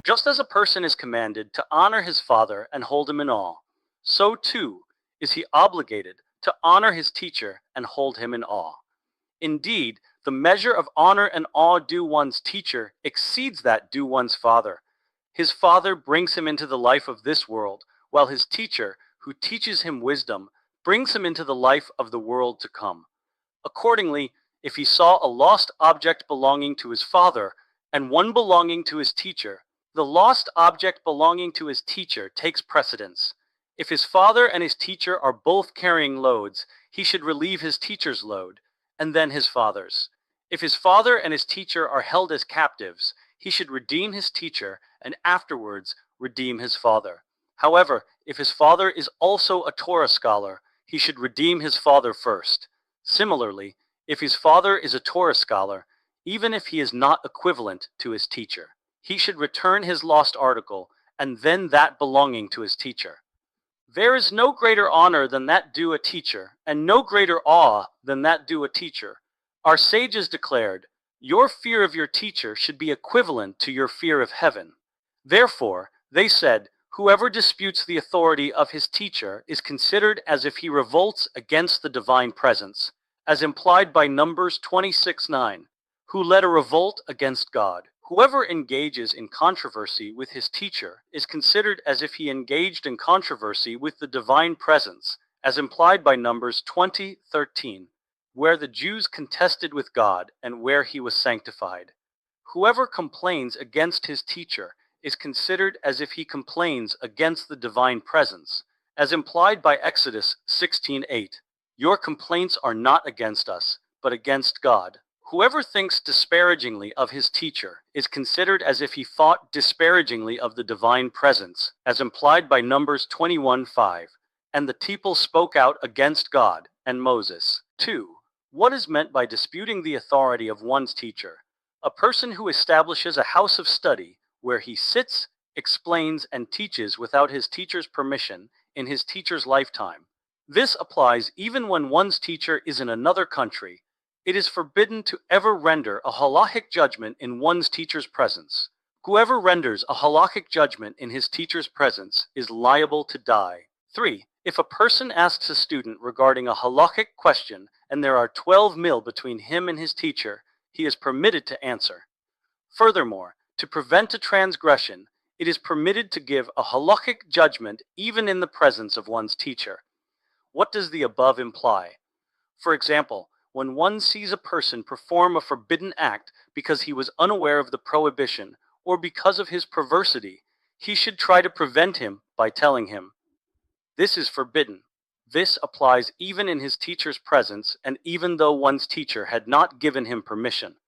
Just as a person is commanded to honor his father and hold him in awe, so too is he obligated to honor his teacher and hold him in awe. Indeed, the measure of honor and awe due one's teacher exceeds that due one's father. His father brings him into the life of this world, while his teacher, who teaches him wisdom, brings him into the life of the world to come. Accordingly, if he saw a lost object belonging to his father and one belonging to his teacher, the lost object belonging to his teacher takes precedence. If his father and his teacher are both carrying loads, he should relieve his teacher's load, and then his father's. If his father and his teacher are held as captives, he should redeem his teacher and afterwards redeem his father. However, if his father is also a Torah scholar, he should redeem his father first. Similarly, if his father is a Torah scholar, even if he is not equivalent to his teacher, he should return his lost article and then that belonging to his teacher. There is no greater honor than that due a teacher, and no greater awe than that due a teacher. Our sages declared, "Your fear of your teacher should be equivalent to your fear of heaven." Therefore, they said, whoever disputes the authority of his teacher is considered as if he revolts against the divine presence, as implied by Numbers 26:9, who led a revolt against God. Whoever engages in controversy with his teacher is considered as if he engaged in controversy with the divine presence, as implied by Numbers 20:13, where the Jews contested with God and where he was sanctified. Whoever complains against his teacher is considered as if he complains against the divine presence, as implied by Exodus 16:8. Your complaints are not against us, but against God. Whoever thinks disparagingly of his teacher is considered as if he thought disparagingly of the divine presence, as implied by Numbers 21:5. And the people spoke out against God and Moses. 2. What is meant by disputing the authority of one's teacher? A person who establishes a house of study where he sits, explains, and teaches without his teacher's permission in his teacher's lifetime. This applies even when one's teacher is in another country. It is forbidden to ever render a halakhic judgment in one's teacher's presence. Whoever renders a halakhic judgment in his teacher's presence is liable to die. 3. If a person asks a student regarding a halakhic question and there are 12 mil between him and his teacher, he is permitted to answer. Furthermore, to prevent a transgression, it is permitted to give a halakhic judgment even in the presence of one's teacher. What does the above imply? For example, when one sees a person perform a forbidden act because he was unaware of the prohibition or because of his perversity, he should try to prevent him by telling him, "This is forbidden." This applies even in his teacher's presence and even though one's teacher had not given him permission.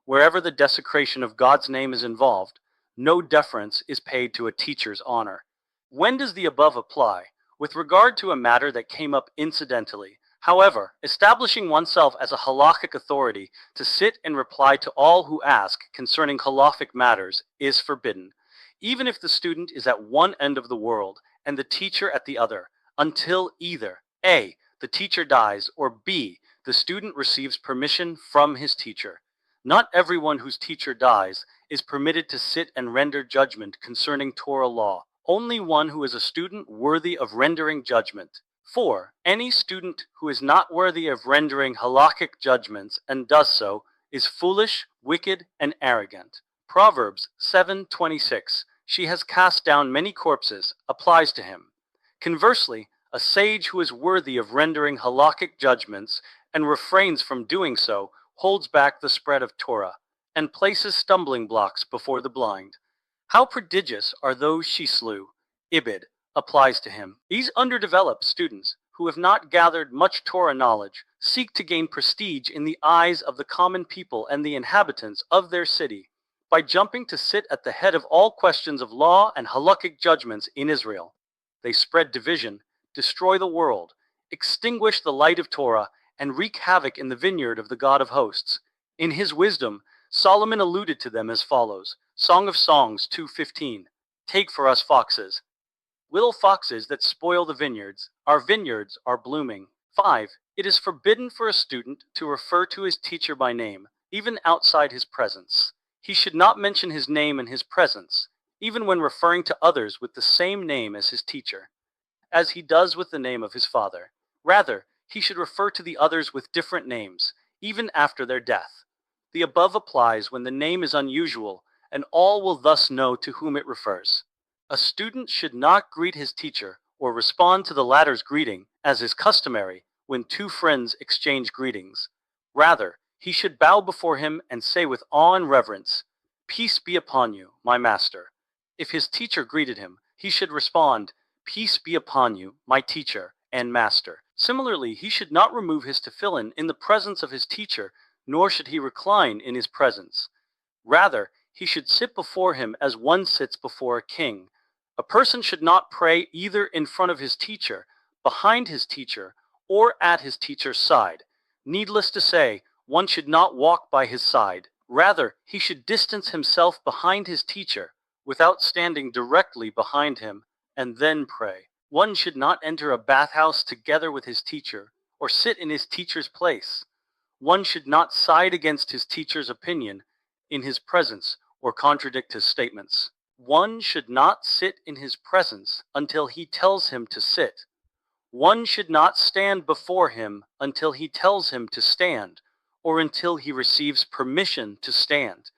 Wherever the desecration of God's name is involved, no deference is paid to a teacher's honor. When does the above apply? With regard to a matter that came up incidentally. However, establishing oneself as a halakhic authority to sit and reply to all who ask concerning halakhic matters is forbidden, even if the student is at one end of the world and the teacher at the other, until either A, the teacher dies, or B, the student receives permission from his teacher. Not everyone whose teacher dies is permitted to sit and render judgment concerning Torah law. Only one who is a student worthy of rendering judgment. 4. Any student who is not worthy of rendering halakhic judgments and does so is foolish, wicked, and arrogant. Proverbs 7:26, "She has cast down many corpses," applies to him. Conversely, a sage who is worthy of rendering halakhic judgments and refrains from doing so holds back the spread of Torah and places stumbling blocks before the blind. How prodigious are those she slew! Ibid applies to him. These underdeveloped students, who have not gathered much Torah knowledge, seek to gain prestige in the eyes of the common people and the inhabitants of their city by jumping to sit at the head of all questions of law and halakhic judgments in Israel. They spread division, destroy the world, extinguish the light of Torah, and wreak havoc in the vineyard of the God of hosts. In his wisdom, Solomon alluded to them as follows. Song of Songs 2:15. Take for us foxes. Little foxes that spoil the vineyards. Our vineyards are blooming. 5. It is forbidden for a student to refer to his teacher by name, even outside his presence. He should not mention his name in his presence, even when referring to others with the same name as his teacher, as he does with the name of his father. Rather, he should refer to the others with different names, even after their death. The above applies when the name is unusual, and all will thus know to whom it refers. A student should not greet his teacher or respond to the latter's greeting, as is customary when two friends exchange greetings. Rather, he should bow before him and say with awe and reverence, "Peace be upon you, my master." If his teacher greeted him, he should respond, "Peace be upon you, my teacher and master." Similarly, he should not remove his tefillin in the presence of his teacher, nor should he recline in his presence. Rather, he should sit before him as one sits before a king. A person should not pray either in front of his teacher, behind his teacher, or at his teacher's side. Needless to say, one should not walk by his side. Rather, he should distance himself behind his teacher, without standing directly behind him, and then pray. One should not enter a bathhouse together with his teacher, or sit in his teacher's place. One should not side against his teacher's opinion in his presence or contradict his statements. One should not sit in his presence until he tells him to sit. One should not stand before him until he tells him to stand, or until he receives permission to stand.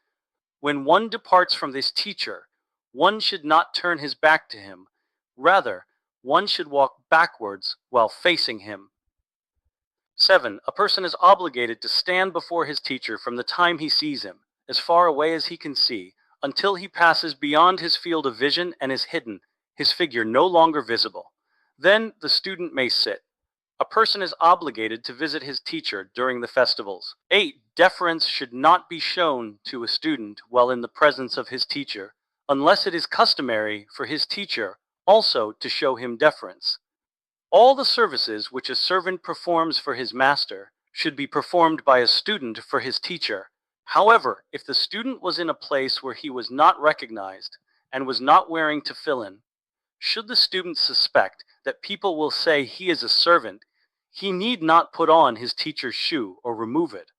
When one departs from this teacher, one should not turn his back to him. Rather, one should walk backwards while facing him. 7. A person is obligated to stand before his teacher from the time he sees him, as far away as he can see, until he passes beyond his field of vision and is hidden, his figure no longer visible. Then the student may sit. A person is obligated to visit his teacher during the festivals. 8. Deference should not be shown to a student while in the presence of his teacher, unless it is customary for his teacher also to show him deference. All the services which a servant performs for his master should be performed by a student for his teacher. However, if the student was in a place where he was not recognized and was not wearing tefillin, should the student suspect that people will say he is a servant, he need not put on his teacher's shoe or remove it.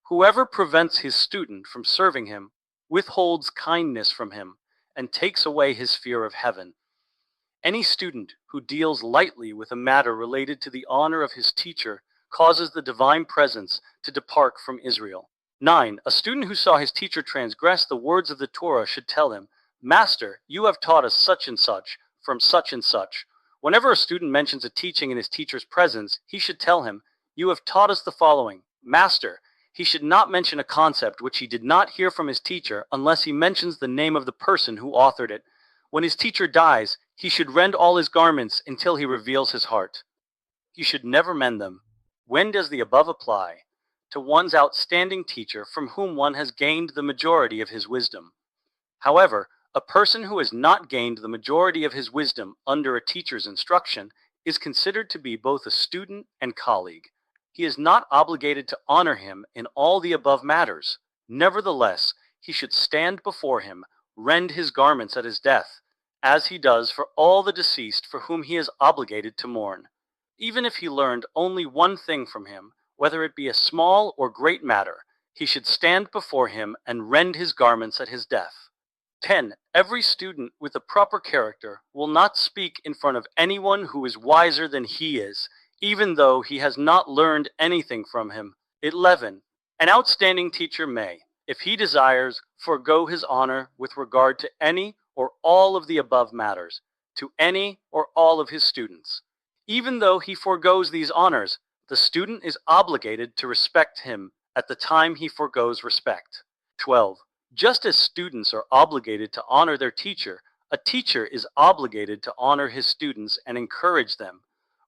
Whoever prevents his student from serving him withholds kindness from him and takes away his fear of heaven. Any student who deals lightly with a matter related to the honor of his teacher causes the divine presence to depart from Israel. 9. A student who saw his teacher transgress the words of the Torah should tell him, "Master, you have taught us such and such from such and such." Whenever a student mentions a teaching in his teacher's presence, he should tell him, "You have taught us the following." Master, he should not mention a concept which he did not hear from his teacher unless he mentions the name of the person who authored it. When his teacher dies, he should rend all his garments until he reveals his heart. He should never mend them. When does the above apply? To one's outstanding teacher from whom one has gained the majority of his wisdom. However, a person who has not gained the majority of his wisdom under a teacher's instruction is considered to be both a student and colleague. He is not obligated to honor him in all the above matters. Nevertheless, he should stand before him, rend his garments at his death, as he does for all the deceased for whom he is obligated to mourn. Even if he learned only one thing from him, whether it be a small or great matter, he should stand before him and rend his garments at his death. 10. Every student with a proper character will not speak in front of anyone who is wiser than he is, even though he has not learned anything from him. 11. An outstanding teacher may, if he desires, forego his honor with regard to any or all of the above matters, to any or all of his students. Even though he forgoes these honors, the student is obligated to respect him at the time he forgoes respect. 12. Just as students are obligated to honor their teacher, a teacher is obligated to honor his students and encourage them.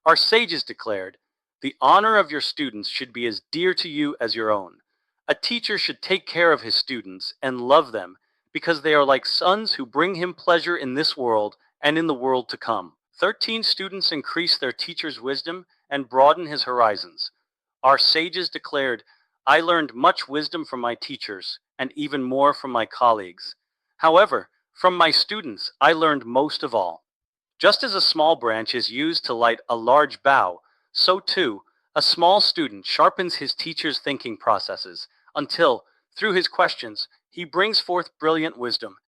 Our sages declared, "The honor of your students should be as dear to you as your own." A teacher should take care of his students and love them, because they are like sons who bring him pleasure in this world and in the world to come. 13 students increase their teacher's wisdom and broaden his horizons. Our sages declared, "I learned much wisdom from my teachers, and even more from my colleagues. However, from my students I learned most of all." Just as a small branch is used to light a large bough, so too, a small student sharpens his teacher's thinking processes until, through his questions, he brings forth brilliant wisdom.